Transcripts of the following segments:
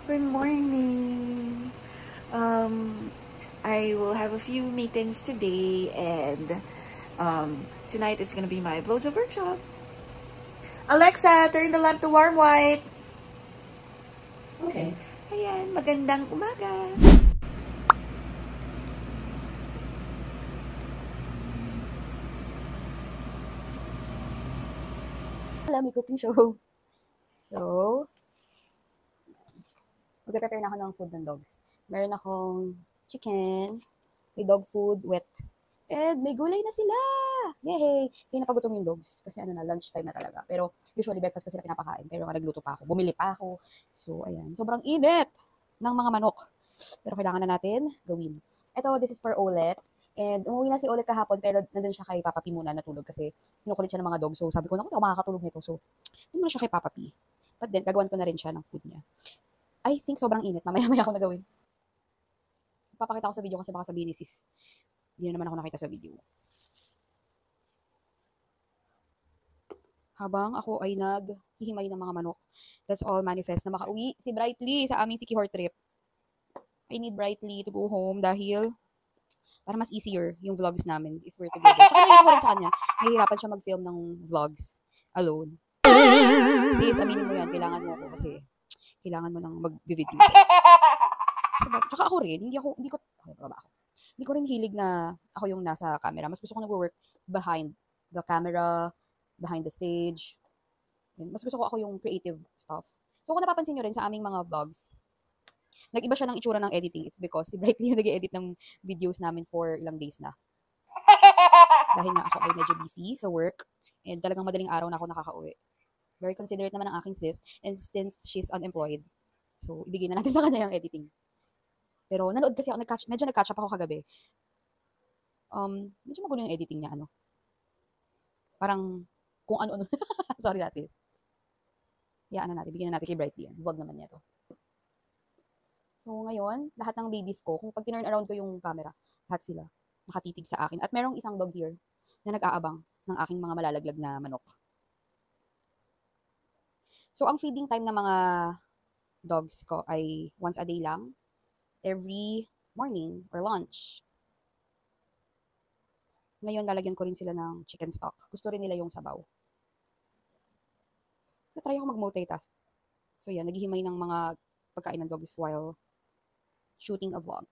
Good morning. I will have a few meetings today, and tonight is gonna be my blowjob workshop. Alexa, turn the lamp to warm white. Okay. Ayan, magandang umaga. May cooking show. So, mag-prepare na ako ng food ng dogs. Meron akong chicken, may dog food, wet, and may gulay na sila! Yay! Hindi napagutom yung dogs kasi lunchtime na talaga. Pero usually breakfast pa sila pinapakain. Pero nagluto pa ako. Bumili pa ako. So, ayan. Sobrang init ng mga manok. Pero kailangan na natin gawin. Ito, this is for Olet. And umuwi na si Olet kahapon, pero nandun siya kay Papa P muna natulog kasi kinukulit siya ng mga dog. So sabi ko, naku, ako makakatulog nito. So, hindi muna siya kay Papa P. But then, gagawan ko na rin siya ng food niya. I think sobrang init. Mamaya-maya ako nagawin. Papakita ko sa video kasi baka sabihin ni sis. Hindi na naman ako nakita sa video. Habang ako ay naghihimay ng mga manok. Let's all manifest na makauwi si Brightly sa aming Sikihor trip. I need Brightly to go home dahil para mas easier yung vlogs namin if we're together. Tsaka nakita ko rin sa kanya, nahihirapan siya mag-film ng vlogs alone. Sis, aminin mo yan, kailangan mo ako kasi kailangan mo nang mag-video. Tsaka ako rin, hindi ko rin hilig na ako yung nasa camera. Mas gusto ko nag-work behind the camera, behind the stage. Mas gusto ko ako yung creative stuff. So kung napapansin nyo rin sa aming mga vlogs, nag-iba siya ng itsura ng editing. It's because si Brightly yung nag-edit ng videos namin for ilang days na. Dahil nga ako ay medyo busy sa work and talagang madaling araw na ako nakaka-uwi. Very considerate naman ang aking sis and since she's unemployed, so ibigay na natin sa kanya yung editing. Pero nanood kasi ako, medyo nag-catch up ako kagabi. Medyo magulo yung editing niya, Parang kung ano-ano. Sorry na sis. Hayaan na natin, bigyan na natin kay Brightly yan. Vlog naman niya to. So, ngayon, lahat ng babies ko, kung pag tinurn around ko yung camera, lahat sila nakatitig sa akin. At merong isang dog here na nag-aabang ng aking mga malalaglag na manok. So, ang feeding time ng mga dogs ko ay once a day lang, every morning or lunch. Ngayon, lalagyan ko rin sila ng chicken stock. Gusto rin nila yung sabaw. So, try ako mag-multitask. So, yan, naghihimay ng mga pagkain ng dogs while shooting a vlog.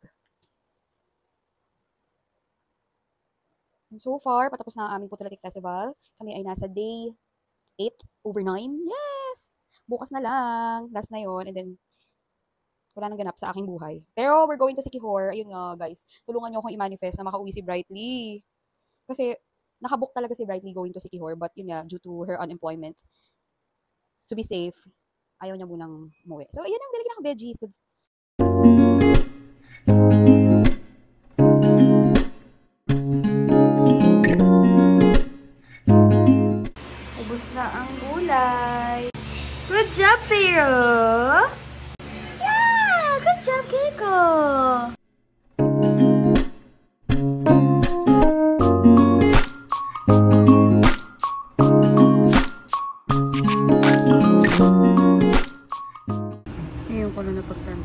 And so far, patapos na ang aming Putulatik Festival. Kami ay nasa day 8/9. Yes! Bukas na lang. Last na yon. And then, wala nang ganap sa aking buhay. Pero we're going to Sikihor. Ayun nga, guys. Tulungan nyo akong i-manifest na makauwi si Brightly. Kasi, nakabook talaga si Brightly going to Sikihor. But yun nga, due to her unemployment, to be safe, ayaw niya munang umuwi. So, ayan ang nilagyan ng veggies. Ubus na ang gulay. Good job, Pero! Yeah! Good job, Keiko!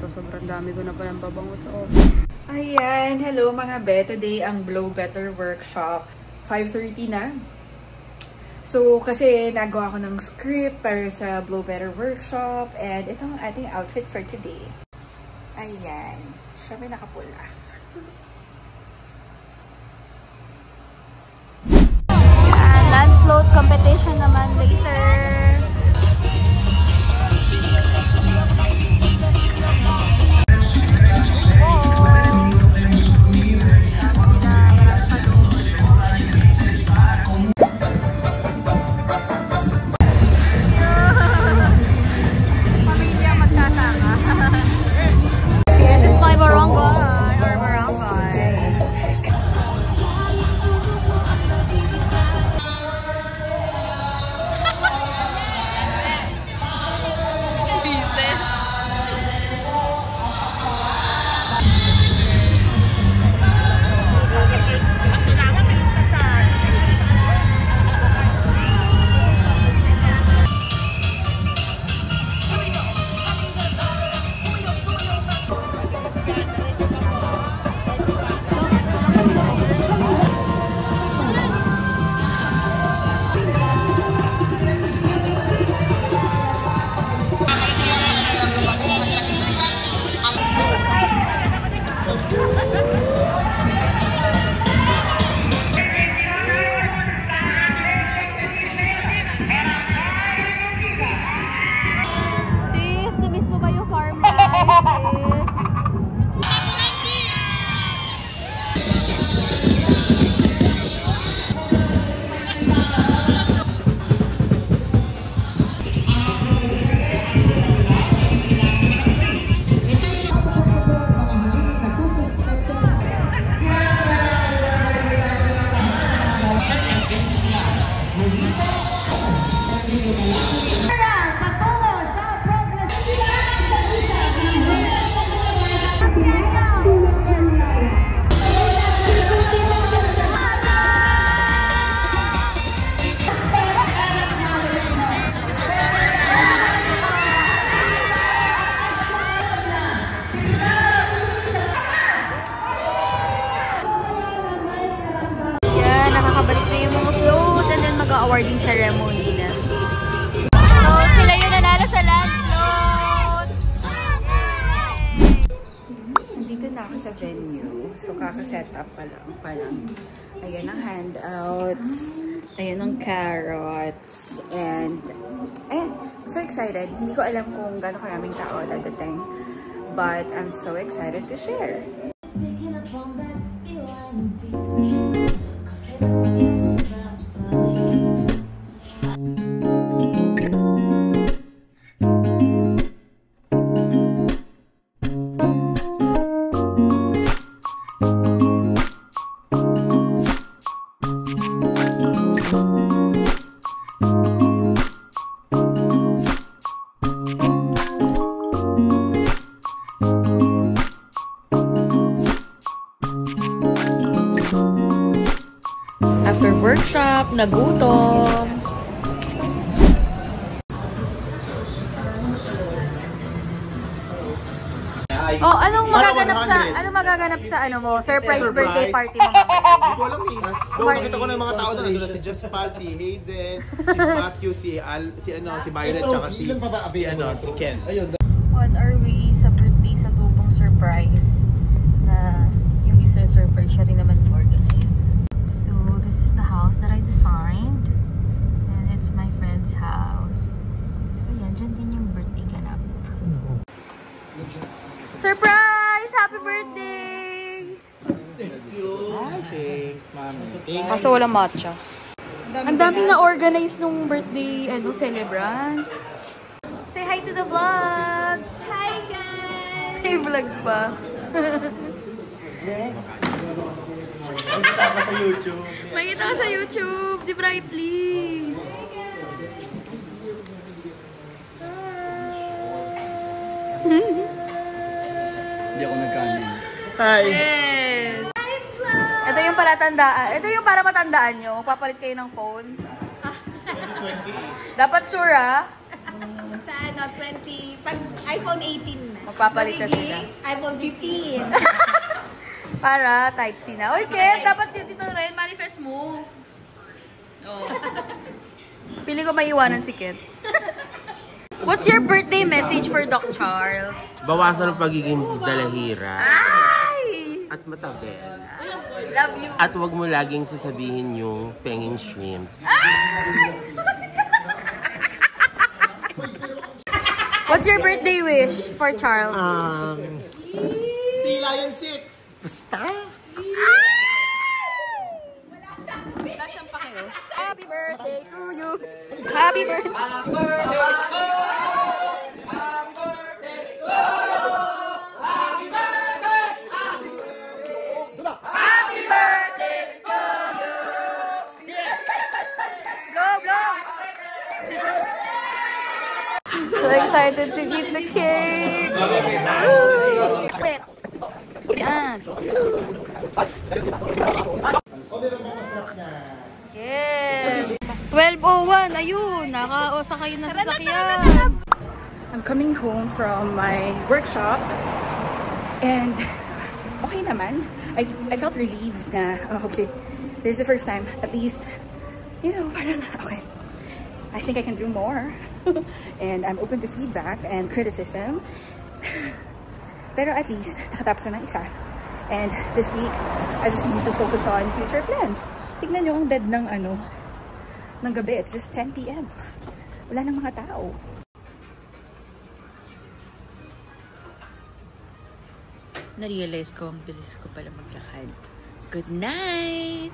Sobrang dami ko na palang babango sa office. Ayan, hello mga be. Today ang Blow Better Workshop. 5:30 na. So, kasi nagawa ko ng script para sa Blow Better Workshop. And ito ang ating outfit for today. Ayan. Siya may nakapula. Ayan, land float competition naman later. setup pa lang. Ayan ang handouts. Ayan ang carrots. And, ayan. So excited. Hindi ko alam kung gaano karaming tao dadating. But I'm so excited to share. After workshop, nagutom. Oh, anong magaganap sa ano mo? Surprise birthday party mo mamaya? Hindi ko alam eh. Nakita ko na yung mga tao doon. Nandun na si Jospal, si Hazel, si Matthew, si Violet, tsaka si Ken. On our way sa birthday sa tubong surprise na yung isa surprise siya rin naman organize. So, this is the house that I designed. And it's my friend's house. So, yan. Dyan din yung birthday ganap. Surprise! Happy birthday! Thank you. Thanks, mami. Kaso walang matcha. Ang daming na-organize nung birthday celebrant. Say hi to the vlog! Hi guys! Hey vlog pa. Magkita ka sa YouTube. Makita ka sa YouTube, di Brightly. Hindi ako nagkanin. Hi! Yes! Ito yung palatandaan. Ito yung para matandaan nyo. Magpapalit kayo ng phone. Dapat sure ah. Sa ano, 20, pag iPhone 18 na. Magpapalit na sila. iPhone 15. Para Type-C na. Uy, Ken, dapat dito rin, manifest mo. Oh. Pili ko maiwanan si Ken. What's your birthday message for Doc Charles? Bawasan ang pagiging dalahira Ay! at matabi. Love you. At huwag mo laging sasabihin yung penging shrimp. What's your birthday wish for Charles? Si Lion 6. Basta. Wala siyang pakeo. Happy birthday to you. Happy birthday. Happy birthday to you. Happy birthday to you. Happy birthday. Happy birthday to you. Blow, blow. So excited to eat the cake. Wait. Yan. Yes. 12:01. Ayun. Nakasakay na sa sasakyan. I'm coming home from my workshop and okay naman. I felt relieved na, okay, this is the first time, at least, you know, parang, okay, I think I can do more. And I'm open to feedback and criticism. Pero at least, nakatapos na ng isa. And this week, I just need to focus on future plans. Tignan nyo ang dead ng ng gabi. It's just 10 PM. Wala nang mga tao. Na-realize ko, ang bilis ko pala maglakad. Good night!